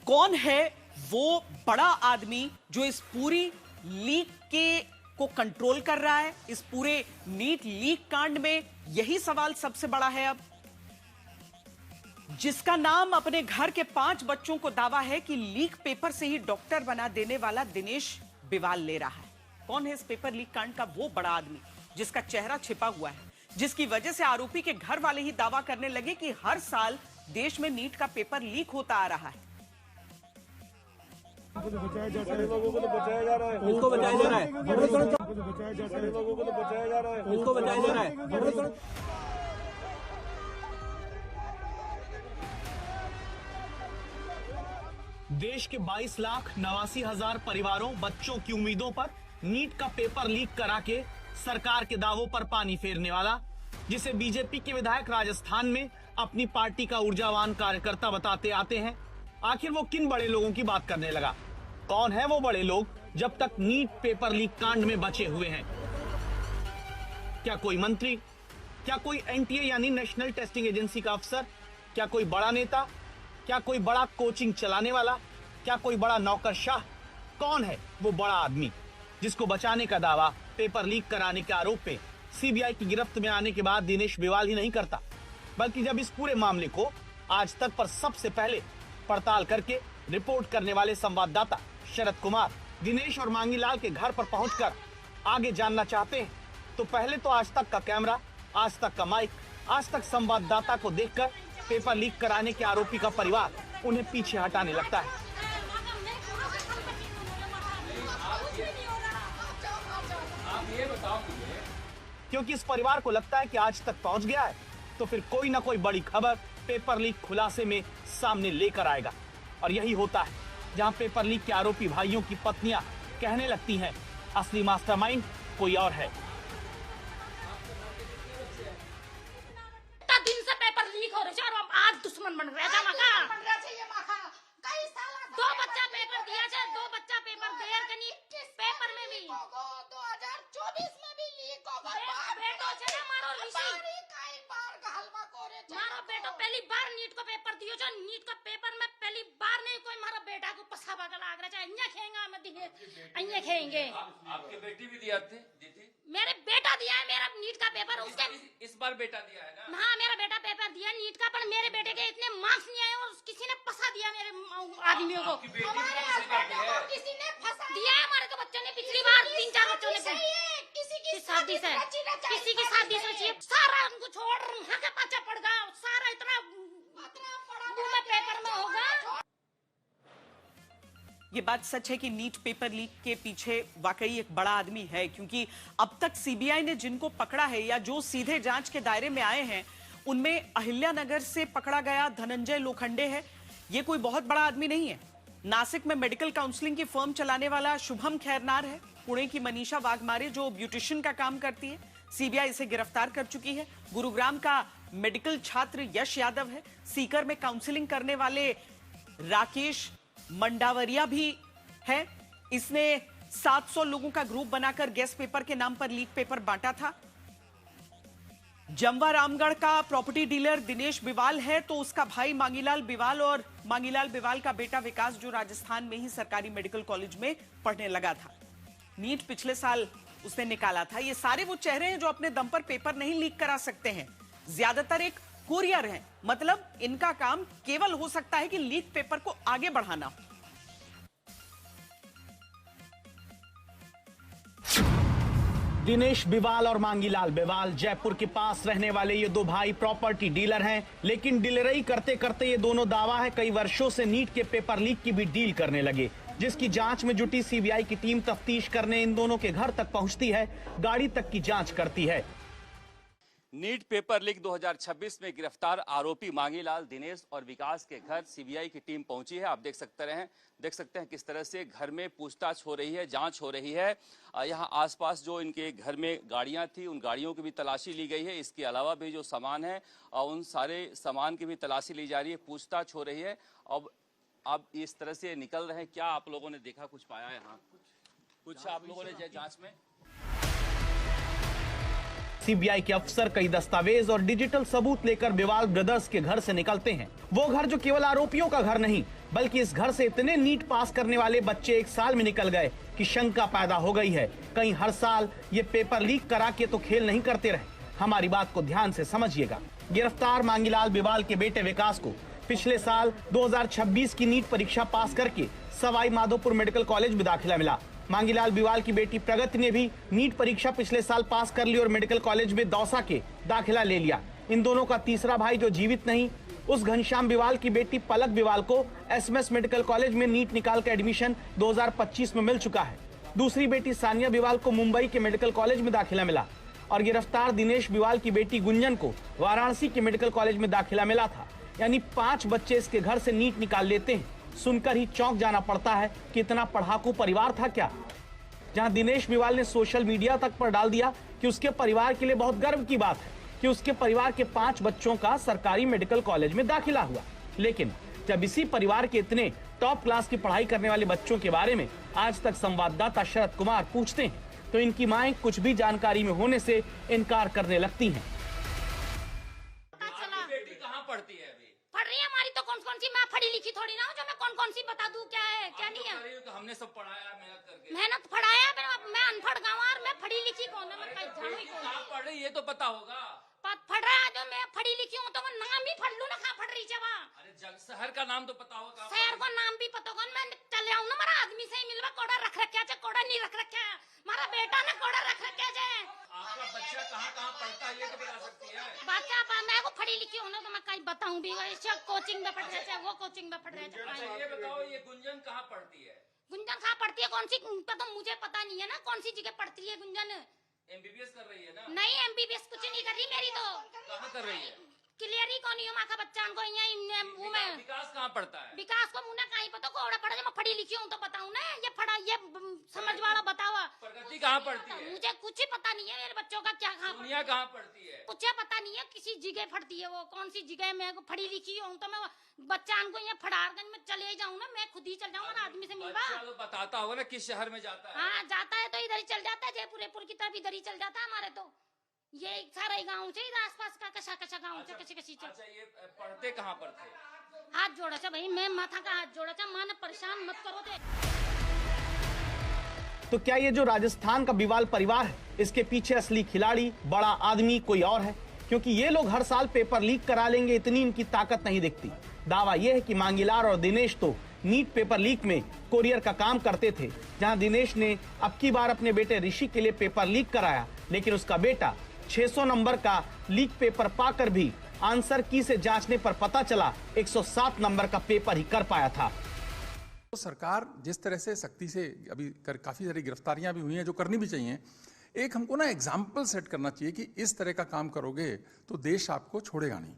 कौन है वो बड़ा आदमी जो इस पूरी लीक को कंट्रोल कर रहा है? इस पूरे नीट लीक कांड में यही सवाल सबसे बड़ा है। अब जिसका नाम अपने घर के 5 बच्चों को दावा है कि लीक पेपर से ही डॉक्टर बना देने वाला दिनेश बिवाल ले रहा है। कौन है इस पेपर लीक कांड का वो बड़ा आदमी जिसका चेहरा छिपा हुआ है, जिसकी वजह से आरोपी के घर वाले ही दावा करने लगे कि हर साल देश में नीट का पेपर लीक होता आ रहा है। बचाया जा रहा है, लोगों को तो बचाया जा रहा है, इसको बचाया जा रहा है, बचाया जा रहा है, लोगों को तो बचाया जा रहा है, इसको बचाया जा रहा है। देश के 22,89,000 परिवारों बच्चों की उम्मीदों पर नीट का पेपर लीक करा के सरकार के दावों पर पानी फेरने वाला, जिसे बीजेपी के विधायक राजस्थान में अपनी पार्टी का ऊर्जावान कार्यकर्ता बताते आते हैं। आखिर वो किन बड़े लोगों की बात करने लगा? कौन है वो बड़े लोग जब तक नीट पेपर लीक कांड में बचे हुए हैं? क्या कोई मंत्री? क्या कोई एनटीए यानी नेशनल टेस्टिंग एजेंसी का अफसर? क्या कोई बड़ा नेता? क्या कोई बड़ा कोचिंग चलाने वाला? क्या कोई बड़ा नौकरशाह? कौन है वो बड़ा आदमी जिसको बचाने का दावा पेपर लीक कराने के आरोप में सीबीआई की गिरफ्त में आने के बाद दिनेश बिवाल ही नहीं करता, बल्कि जब इस पूरे मामले को आज तक पर सबसे पहले पड़ताल करके रिपोर्ट करने वाले संवाददाता शरद कुमार दिनेश और मांगीलाल के घर पर पहुंचकर आगे जानना चाहते हैं, तो पहले तो आज तक का कैमरा, आज तक का माइक, आज तक संवाददाता को देखकर पेपर लीक कराने के आरोपी का परिवार उन्हें पीछे हटाने लगता है। क्योंकि इस परिवार को लगता है कि आज तक पहुंच गया है तो फिर कोई ना कोई बड़ी खबर पेपर लीक खुलासे में सामने लेकर आएगा। और यही होता है जहां पेपर लीक के आरोपी भाइयों की पत्नियां कहने लगती हैं असली मास्टरमाइंड कोई और है। दिन से पेपर लीक हो रहे हैं और आज दुश्मन बन रहे हैं। दो बच्चा पेपर दिया है, 2 बच्चा पेपर देर कनी पेपर में भी 2024 में भी लीक होगा। बेटो से ना मारो मारो बेटो पहली बार नीट को पेपर दियो जो नीट का पेपर में पहली बार नहीं कोई मारा बेटा को पसावा का लाग रहा है। अन्या खेंगा मैं दिने अन्या खेंगे। आपकी बेटी भी दिया थे दी थी? मेरे बेटा दिया है मेरा नीट का पेपर। उसके इस बार बेटा दिया है ना? हाँ मेरा बेटा पेपर दिया नीट का, पर मेरे बेटे के इतने मार्क्स नहीं आए और किसी ने फंसा दिया मेरे आदमियों को। किसी ने फंसा दिया है हमारे तो बच्चों ने पिछली बार 3-4 बच्चों ने किसी की शादी से किसी की शादी से सारा उनको छोड़ वहाँ के पाछा पड़ गया सारा इतना बड़ा पेपर में होगा। ये बात सच है कि नीट पेपर लीक के पीछे वाकई एक बड़ा आदमी है, क्योंकि अब तक सीबीआई ने जिनको पकड़ा है या जो सीधे जांच के दायरे में आए हैं उनमें अहिल्यानगर से पकड़ा गया धनंजय लोखंडे है। ये कोई बहुत बड़ा आदमी नहीं है। नासिक में मेडिकल काउंसलिंग की फर्म चलाने वाला शुभम खैरनार है। पुणे की मनीषा वाघमारे जो ब्यूटिशियन का काम करती है, सीबीआई इसे गिरफ्तार कर चुकी है। गुरुग्राम का मेडिकल छात्र यश यादव है। सीकर में काउंसलिंग करने वाले राकेश मंडावरिया भी है। इसने 700 लोगों का ग्रुप बनाकर गैस पेपर के नाम पर लीक पेपर बांटा था। जमवा रामगढ़ का प्रॉपर्टी डीलर दिनेश बिवाल है, तो उसका भाई मांगीलाल बिवाल और मांगीलाल बिवाल का बेटा विकास जो राजस्थान में ही सरकारी मेडिकल कॉलेज में पढ़ने लगा था। नीट पिछले साल उसने निकाला था। ये सारे वो चेहरे हैं जो अपने दम पर पेपर नहीं लीक करा सकते हैं। ज्यादातर एक कुरियर हैं, मतलब इनका काम केवल हो सकता है कि लीक पेपर को आगे बढ़ाना। दिनेश बिवाल और मांगीलाल बिवाल जयपुर के पास रहने वाले ये 2 भाई प्रॉपर्टी डीलर हैं, लेकिन डीलरई करते करते ये दोनों दावा है कई वर्षों से नीट के पेपर लीक की भी डील करने लगे, जिसकी जांच में जुटी सीबीआई की टीम तफ्तीश करने इन दोनों के घर तक पहुंचती है, गाड़ी तक की जांच करती है। नीट पेपर लीक 2026 में गिरफ्तार आरोपी मांगीलाल, दिनेश और विकास के घर सीबीआई की टीम पहुंची है। आप देख सकते हैं किस तरह से घर में पूछताछ हो रही है, जांच हो रही है। यहाँ आसपास जो इनके घर में गाड़ियां थी उन गाड़ियों की भी तलाशी ली गई है। इसके अलावा भी जो सामान है उन सारे सामान की भी तलाशी ली जा रही है, पूछताछ हो रही है। अब इस तरह से निकल रहे हैं। क्या आप लोगों ने देखा, कुछ पाया यहाँ? कुछ आप लोगों ने जांच में सीबीआई के अफसर कई दस्तावेज और डिजिटल सबूत लेकर बिवाल ब्रदर्स के घर से निकलते हैं। वो घर जो केवल आरोपियों का घर नहीं, बल्कि इस घर से इतने नीट पास करने वाले बच्चे एक साल में निकल गए कि शंका पैदा हो गई है, कहीं हर साल ये पेपर लीक करा के तो खेल नहीं करते रहे। हमारी बात को ध्यान से समझिएगा। गिरफ्तार मांगीलाल बिवाल के बेटे विकास को पिछले साल 2026 की नीट परीक्षा पास करके सवाई माधोपुर मेडिकल कॉलेज में दाखिला मिला। मांगीलाल बिवाल की बेटी प्रगति ने भी नीट परीक्षा पिछले साल पास कर ली और मेडिकल कॉलेज में दौसा के दाखिला ले लिया। इन दोनों का तीसरा भाई जो जीवित नहीं, उस घनश्याम बिवाल की बेटी पलक बिवाल को एसएमएस मेडिकल कॉलेज में नीट निकाल कर एडमिशन 2025 में मिल चुका है। दूसरी बेटी सानिया बिवाल को मुंबई के मेडिकल कॉलेज में दाखिला मिला और गिरफ्तार दिनेश बिवाल की बेटी गुंजन को वाराणसी के मेडिकल कॉलेज में दाखिला मिला था। यानी 5 बच्चे इसके घर से नीट निकाल लेते हैं। सुनकर ही चौंक जाना पड़ता है कि इतना पढ़ाकू परिवार था क्या। जहां दिनेश बिवाल ने सोशल मीडिया तक पर डाल दिया कि उसके परिवार के लिए बहुत गर्व की बात है कि उसके परिवार के 5 बच्चों का सरकारी मेडिकल कॉलेज में दाखिला हुआ। लेकिन जब इसी परिवार के इतने टॉप क्लास की पढ़ाई करने वाले बच्चों के बारे में आज तक संवाददाता शरद कुमार पूछते हैं तो इनकी माएं कुछ भी जानकारी में होने से इनकार करने लगती हैं। बेटी कहाँ पढ़ती है अभी? पढ़ रही है हमारी तो कौन कौन सी, मैं पढ़ी लिखी थोड़ी ना हूँ जो मैं कौन सी बता दूं क्या है क्या नहीं है। तो हमने सब पढ़ाया मेहनत करके। मेहनत पढ़ाया मैं अनपढ़ गाँव और मैं पढ़ी लिखी कौन है, मैं कहीं जानू ही कौन। कहाँ पढ़ रही ये तो पता होगा। पढ़ रहा है जो मैं पढ़ी लिखी हूँ तो मैं नाम भी पढ़ लूँ ना, कहाँ पढ़ रही जवा। अरे जग शहर का नाम तो पता होगा। शहर को नाम भी पता होगा। मैं चल जाऊँ ना, मेरा आदमी से ही मिलवा कोड़ा रख रखा है, कोड़ा नहीं रख रखा है। हमारा बेटा ने कोड़ा रख रखा है। आपका बच्चा कहाँ कहाँ पढ़ता है ये तो बता सकती है। बच्चा मैं को पढ़ी लिखी हूँ ना तो मैं कहीं बताऊँ भी, कोचिंग में पढ़ रहे वो कोचिंग में पढ़ रहे। अच्छा ये बताओ ये गुंजन कहाँ पढ़ती है? गुंजन कहाँ पढ़ती है, कौन सी तो मुझे पता नहीं है ना कौन सी जगह पढ़ती है गुंजन। एमबीबीएस कर रही है ना? नहीं एमबीबीएस कुछ नहीं कर रही मेरी तो। कहाँ कर रही है? क्लियर ही कौन है माँ का बच्चा को वो में। विकास कहाँ पढ़ता है? विकास को मुन्ना कहीं पता कोड़ा पढ़ा, मैं पढ़ी लिखी हूँ तो बताऊँ ना। ये पढ़ा ये समझ वाला बतावा। प्रगति कहाँ पढ़ती है? मुझे कुछ ही पता नहीं है मेरे बच्चों का क्या कहाँ दुनिया कहाँ पढ़ती है? कुछ पता नहीं है, किसी जगह पढ़ती है वो कौन सी जगह। मैं पढ़ी लिखी हूँ तो मैं बच्चा को यहाँ फड़ारगंज में चले जाऊँ ना, मैं खुद ही चल जाऊँ ना आदमी से मिलवा। बच्चा तो बताता होगा ना किस शहर में जाता है। हाँ जाता है तो इधर ही चल जाता है, जयपुर की तरफ इधर ही चल जाता है हमारे तो। ये सारा ही गाँव से इधर आसपास का कशा गाँव से कसी अच्छा ये पढ़ते कहाँ पर थे? हाथ जोड़ा था भाई, मैं माथा का हाथ जोड़ा था, मां परेशान मत करो थे। तो क्या ये जो राजस्थान का बिवाल परिवार है, इसके पीछे असली खिलाड़ी बड़ा आदमी कोई और है? क्योंकि ये लोग हर साल पेपर लीक करा लेंगे, इतनी इनकी ताकत नहीं दिखती। दावा यह है कि मांगीलाल और दिनेश तो नीट पेपर लीक में कोरियर का काम करते थे। जहां दिनेश ने अब की बार अपने बेटे ऋषि के लिए पेपर लीक कराया, लेकिन उसका बेटा 600 नंबर का लीक पेपर पाकर भी आंसर की से जांचने पर पता चला 107 नंबर का पेपर ही कर पाया था। तो सरकार जिस तरह से सख्ती से अभी काफी सारी गिरफ्तारियां भी हुई हैं जो करनी भी चाहिए, एक हमको ना एग्जाम्पल सेट करना चाहिए कि इस तरह का काम करोगे तो देश आपको छोड़ेगा नहीं।